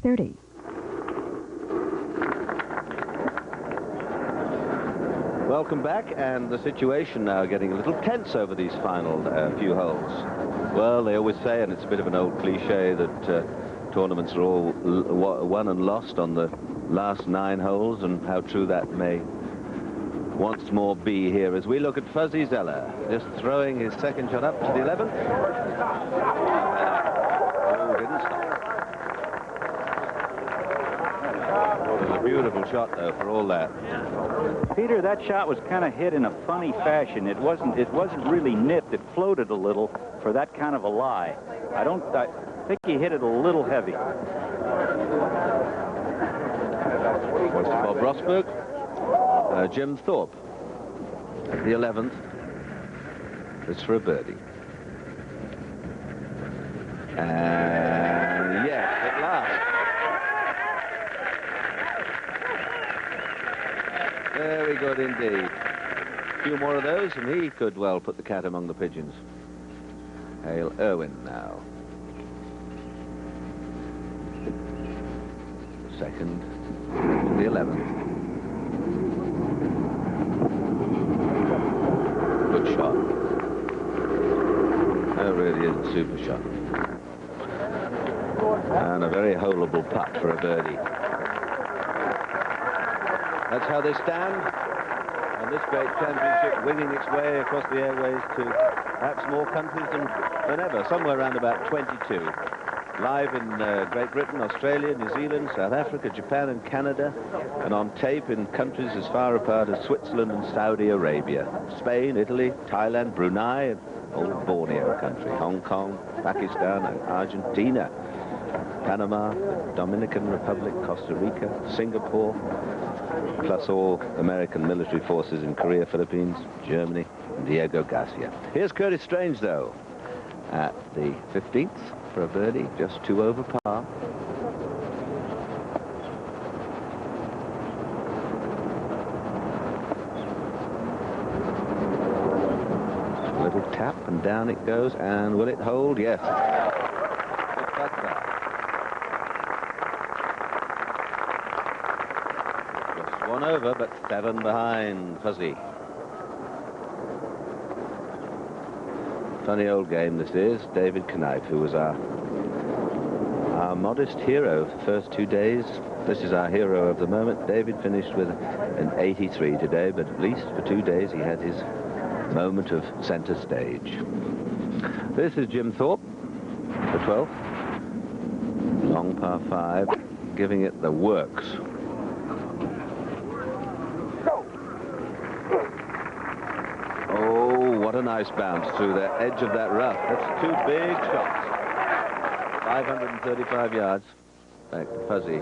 30. Welcome back, and the situation now getting a little tense over these final few holes. Well, they always say, and it's a bit of an old cliche, that tournaments are all won and lost on the last 9 holes, and how true that may once more be here as we look at Fuzzy Zeller, just throwing his second shot up to the 11th. Oh, didn't stop. It was a beautiful shot, though, for all that. Peter, that shot was kind of hit in a funny fashion. It wasn't really nipped. It floated a little for that kind of a lie. I think he hit it a little heavy. What's Bob Rosberg? Jim Thorpe at the 11th. It's for a birdie. And yes, at last. Very good indeed. A few more of those, and he could well put the cat among the pigeons. Hale Irwin now. Second, the 11th. Good shot. That really is a super shot. And a very holeable putt for a birdie. That's how they stand on this great championship, winging its way across the airways to perhaps more countries than ever, somewhere around about 22. Live in Great Britain, Australia, New Zealand, South Africa, Japan and Canada, and on tape in countries as far apart as Switzerland and Saudi Arabia, Spain, Italy, Thailand, Brunei, and old Borneo country, Hong Kong, Pakistan and Argentina, Panama, Dominican Republic, Costa Rica, Singapore, plus all American military forces in Korea, Philippines, Germany, and Diego Garcia. Here's Curtis Strange, though, at the 15th for a birdie, just 2 over par. A little tap, and down it goes, and will it hold? Yes. That's that. Just 1 over, but 7 behind Fuzzy. Funny old game this is. David Knipe, who was our modest hero for the first 2 days. This is our hero of the moment. David finished with an 83 today, but at least for 2 days he had his moment of center stage. This is Jim Thorpe, the 12th. Long par 5, giving it the works. What a nice bounce through the edge of that rough. That's 2 big shots. 535 yards. Back to Fuzzy.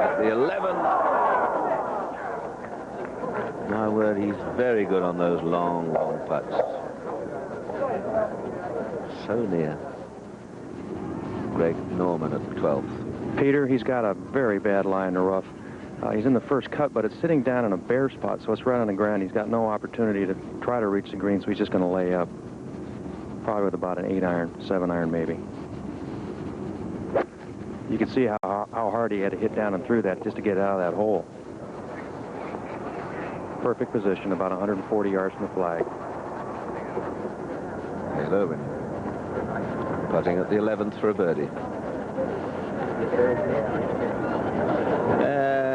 At the 11th. My word, he's very good on those long, long putts. So near. Greg Norman at the 12th. Peter, he's got a very bad lie in the rough. He's in the first cut, but it's sitting down in a bare spot, so it's right on the ground. He's got no opportunity to try to reach the green, so he's just going to lay up. Probably with about an 8-iron, 7-iron maybe. You can see how hard he had to hit down and through that just to get out of that hole. Perfect position, about 140 yards from the flag. Hale Irwin putting at the 11th for a birdie.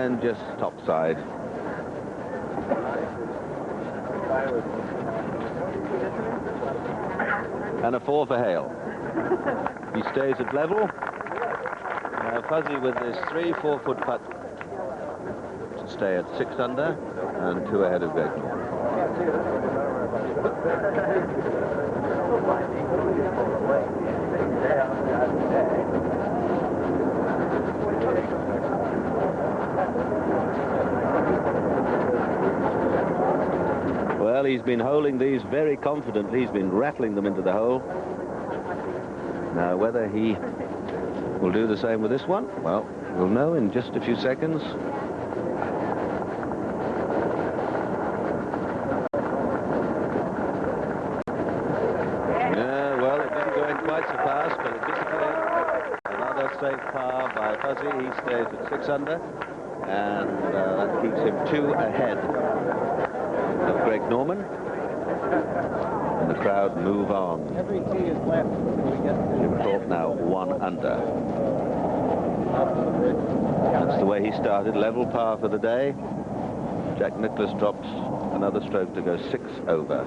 And just topside. And a 4 for Hale. He stays at level. Now Fuzzy with this 3-4-foot putt to stay at 6 under and 2 ahead of Greg Norman. Well, he's been holing these very confidently. He's been rattling them into the hole. Now, whether he will do the same with this one, well, we'll know in just a few seconds. Yeah, well, it didn't go in quite so fast, but it disappeared. safe par by Fuzzy. He stays at 6 under, and that keeps him 2 ahead of Greg Norman. And the crowd move on. Every tee is left until we get to Jim Thorpe now 1 under. That's the way he started. Level par for the day. Jack Nicklaus drops another stroke to go 6 over.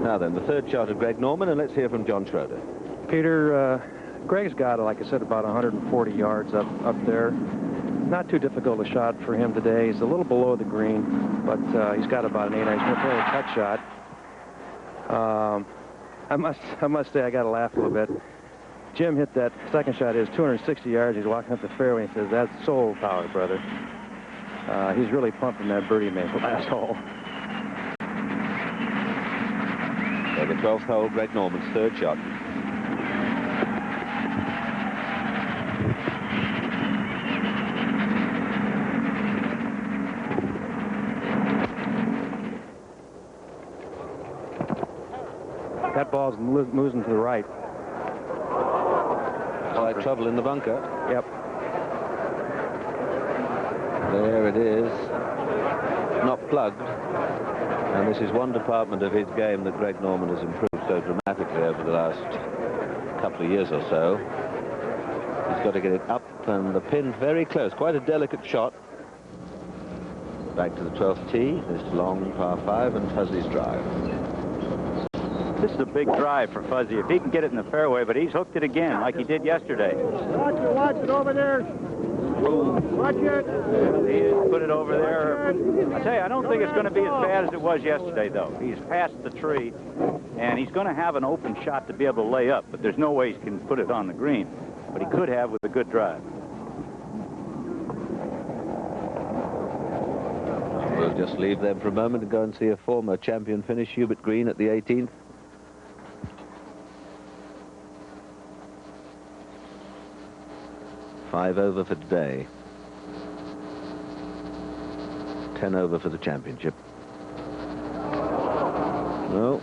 Now then, the third shot of Greg Norman, and let's hear from John Schroeder. Peter, Greg's got, like I said, about 140 yards up there. Not too difficult a shot for him today. He's a little below the green, but he's got about an 8. He's going to play a cut shot. I must say I got to laugh a little bit. Jim hit that second shot. Is 260 yards. He's walking up the fairway and he says, "That's soul power, brother." He's really pumping that birdie made the last hole. So the 12th hole, Greg Norman's third shot. That ball's moving to the right. Slight trouble in the bunker. Yep. There it is. Not plugged. And this is one department of his game that Greg Norman has improved so dramatically over the last couple of years or so. He's got to get it up, and the pin very close. Quite a delicate shot. Back to the 12th tee. This long par 5 and Fuzzy's drive. This is a big drive for Fuzzy. If he can get it in the fairway, but he's hooked it again like he did yesterday. watch it over there. Watch it. He has put it over there. I tell you, I don't think it's going to be as bad as it was yesterday, though. He's past the tree, and he's going to have an open shot to be able to lay up, but there's no way he can put it on the green. But he could have with a good drive. We'll just leave them for a moment and go and see a former champion finish, Hubert Green, at the 18th. Five over for today. 10 over for the championship. No.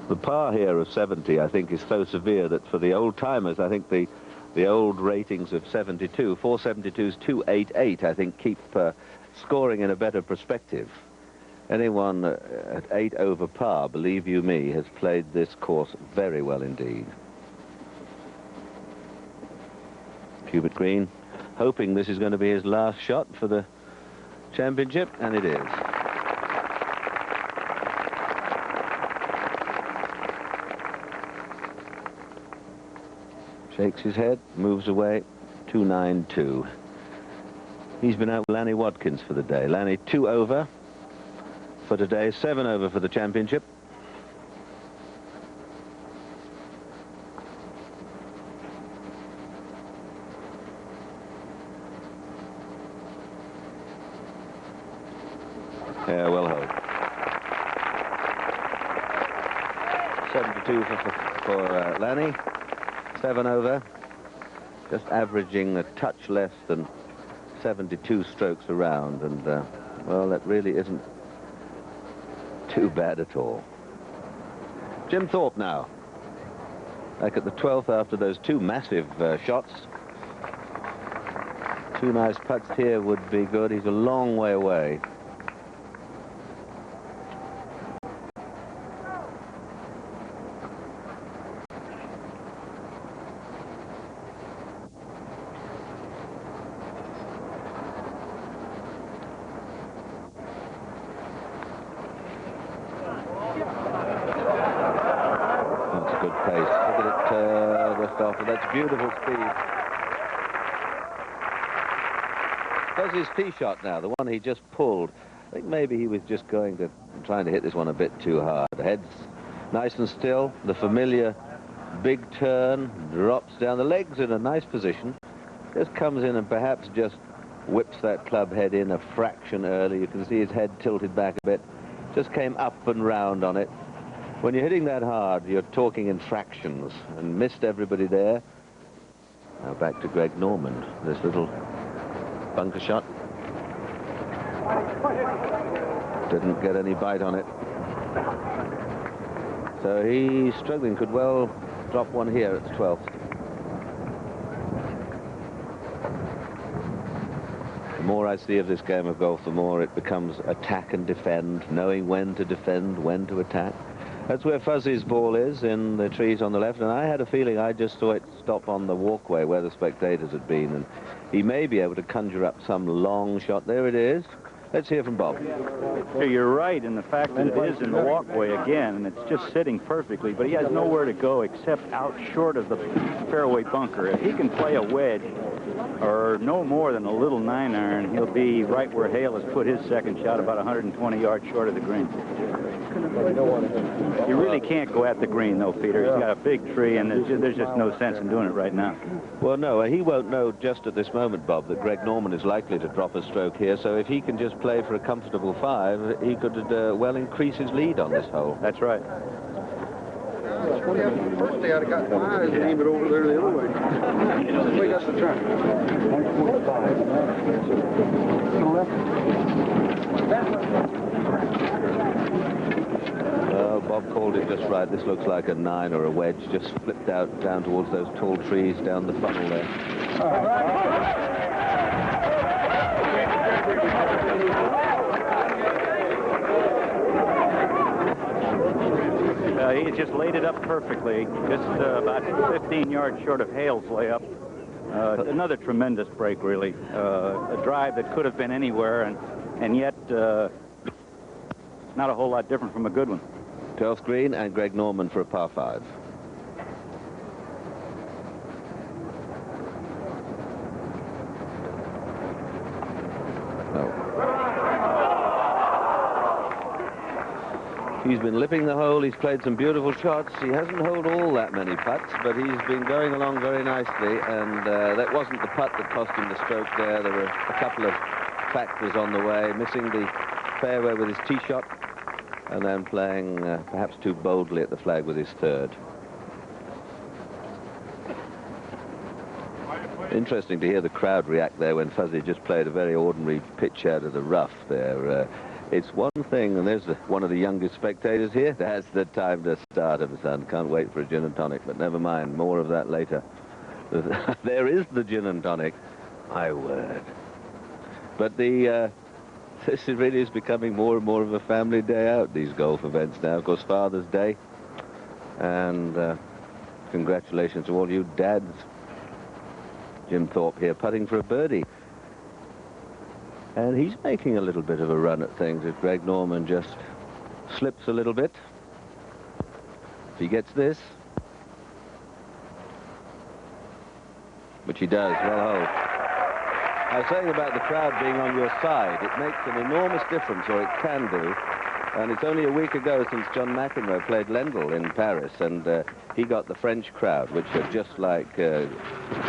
The par here of 70, I think, is so severe that for the old-timers, I think the old ratings of 72, 472's 288, I think, keep scoring in a better perspective. Anyone at 8 over par, believe you me, has played this course very well indeed. Hubert Green hoping this is going to be his last shot for the championship, and it is. Shakes his head, moves away, 292. He's been out with Lanny Watkins for the day. Lanny 2 over for today, 7 over for the championship. Yeah, well held. 72 for Lanny, 7 over, just averaging a touch less than 72 strokes around, and well, that really isn't too bad at all. Jim Thorpe now, back at the 12th after those 2 massive shots. 2 nice putts here would be good. He's a long way away. That's beautiful speed. There's his tee shot now, the one he just pulled. I think maybe he was just trying to hit this one a bit too hard. The head's nice and still. The familiar big turn, drops down. The legs in a nice position. Just comes in and perhaps just whips that club head in a fraction early. You can see his head tilted back a bit. Just came up and round on it. When you're hitting that hard, you're talking in fractions, and missed everybody there. Now back to Greg Norman. This little bunker shot. Didn't get any bite on it. So he's struggling, could well drop one here at the 12th. The more I see of this game of golf, the more it becomes attack and defend, knowing when to defend, when to attack. That's where Fuzzy's ball is, in the trees on the left, and I had a feeling I just saw it stop on the walkway where the spectators had been, and he may be able to conjure up some long shot. There it is. Let's hear from Bob. So you're right in the fact that it is in the walkway again, and it's just sitting perfectly, but he has nowhere to go except out short of the fairway bunker. If he can play a wedge or no more than a little 9-iron, he'll be right where Hale has put his second shot, about 120 yards short of the green. You really can't go at the green, though, Peter. He's got a big tree, and there's just no sense in doing it right now. Well, no, he won't know just at this moment, Bob, that Greg Norman is likely to drop a stroke here, so if he can just play for a comfortable 5, he could well increase his lead on this hole. That's right. First day I'd have got my eyes and aim it over there the other way. Wait, that's the turn. 145. To the left. Well, Bob called it just right. This looks like a 9 or a wedge, just flipped out down towards those tall trees down the funnel there. He just laid it up perfectly, just about 15 yards short of Hale's layup. Another tremendous break, really. A drive that could have been anywhere, and yet not a whole lot different from a good one. 12th green and Greg Norman for a par 5. He's been lipping the hole. He's played some beautiful shots. He hasn't holed all that many putts, but he's been going along very nicely, and that wasn't the putt that cost him the stroke there. There were a couple of factors on the way, missing the fairway with his tee shot, and then playing perhaps too boldly at the flag with his 3rd. Interesting to hear the crowd react there when Fuzzy just played a very ordinary pitch out of the rough there. It's one thing, and there's one of the youngest spectators here. That's the time to start him, son. Can't wait for a gin and tonic, but never mind. More of that later. There is the gin and tonic. My word. But this really is becoming more and more of a family day out, these golf events now. Of course, Father's Day. And congratulations to all you dads. Jim Thorpe here putting for a birdie. And he's making a little bit of a run at things if Greg Norman just slips a little bit. If he gets this, which he does, well hold. I was saying about the crowd being on your side, it makes an enormous difference, or it can do. And it's only a week ago since John McEnroe played Lendl in Paris, and he got the French crowd, which are just like the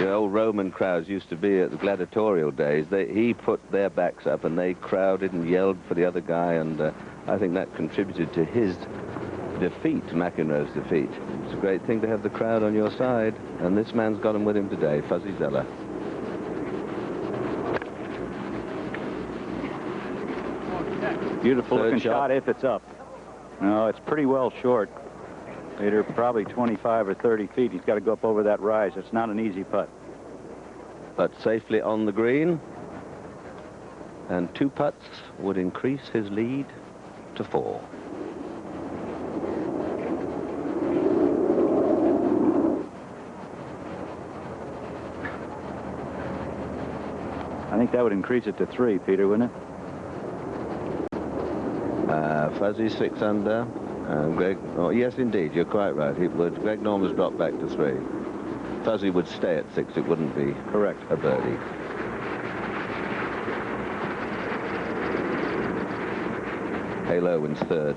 old Roman crowds used to be at the gladiatorial days. He put their backs up, and they crowded and yelled for the other guy, and I think that contributed to his defeat, McEnroe's defeat. It's a great thing to have the crowd on your side, and this man's got him with him today, Fuzzy Zoeller. Beautiful looking shot if it's up. No, it's pretty well short. Later, probably 25 or 30 feet. He's got to go up over that rise. It's not an easy putt. But safely on the green. And 2 putts would increase his lead to 4. I think that would increase it to 3, Peter, wouldn't it? Fuzzy 6 under, and Greg, oh yes indeed, you're quite right. He would, Greg Norman's dropped back to 3. Fuzzy would stay at 6, it wouldn't be correct a birdie. Halo wins 3rd.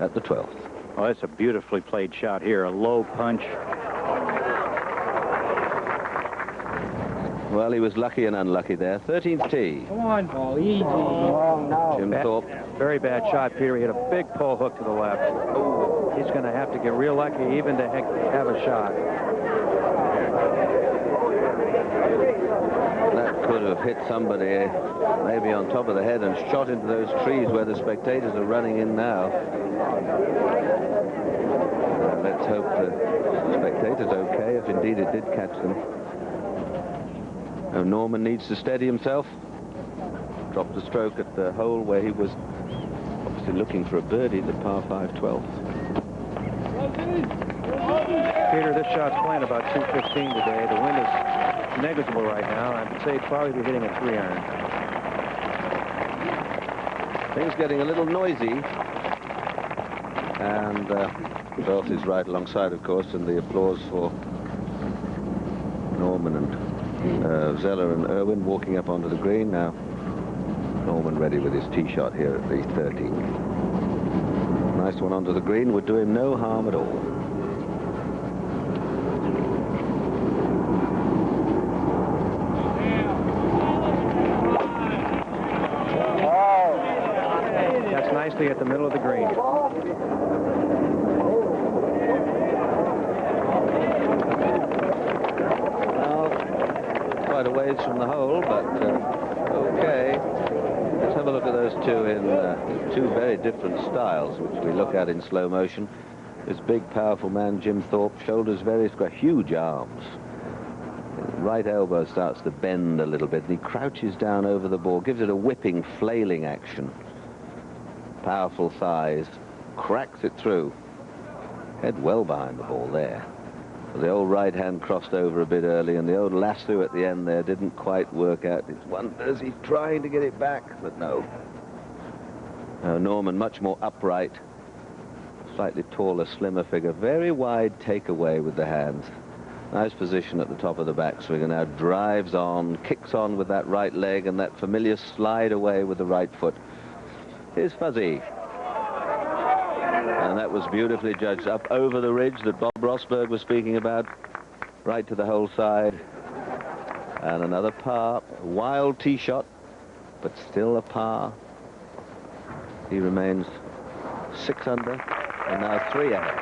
At the 12th. Oh, that's a beautifully played shot here, a low punch. Well, he was lucky and unlucky there. 13th tee. Come on, Paul, easy. Oh, no. Jim Thorpe. Very bad shot, Peter. He hit a big pull hook to the left. He's going to have to get real lucky even to have a shot. That have hit somebody maybe on top of the head and shot into those trees where the spectators are running in now. Let's hope the spectators okay, if indeed it did catch them. Now Norman needs to steady himself. Dropped a stroke at the hole where he was obviously looking for a birdie, the par 5 12th. Peter, this shot's playing about 215 today. The wind is negligible right now. I'd say he'd probably be hitting a 3-iron. Things getting a little noisy. And Belf is right alongside, of course, and the applause for Norman and Zeller and Irwin walking up onto the green now. Norman ready with his tee shot here at the 13th. Nice one onto the green, would do him no harm at all. That's nicely at the middle of the green. Quite a ways from the hole, but okay. Let's have a look at those two in two very different styles, which we look at in slow motion. This big, powerful man, Jim Thorpe, shoulders very square, huge arms. His right elbow starts to bend a little bit, and he crouches down over the ball, gives it a whipping, flailing action. Powerful thighs, cracks it through. Head well behind the ball there. The old right hand crossed over a bit early, and the old lasso at the end there didn't quite work out. It's wonders he's trying to get it back, but no. Norman, much more upright, slightly taller, slimmer figure, very wide takeaway with the hands. Nice position at the top of the backswing, and now drives on, kicks on with that right leg, and that familiar slide away with the right foot. Here's Fuzzy. And that was beautifully judged up over the ridge that Bob Rosberg was speaking about, right to the hole side. And another par, wild tee shot, but still a par. He remains 6 under, and now 3 ahead.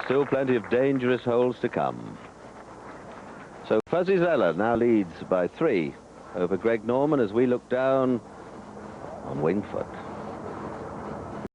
Still plenty of dangerous holes to come. So Fuzzy Zeller now leads by 3 over Greg Norman as we look down on Winged Foot.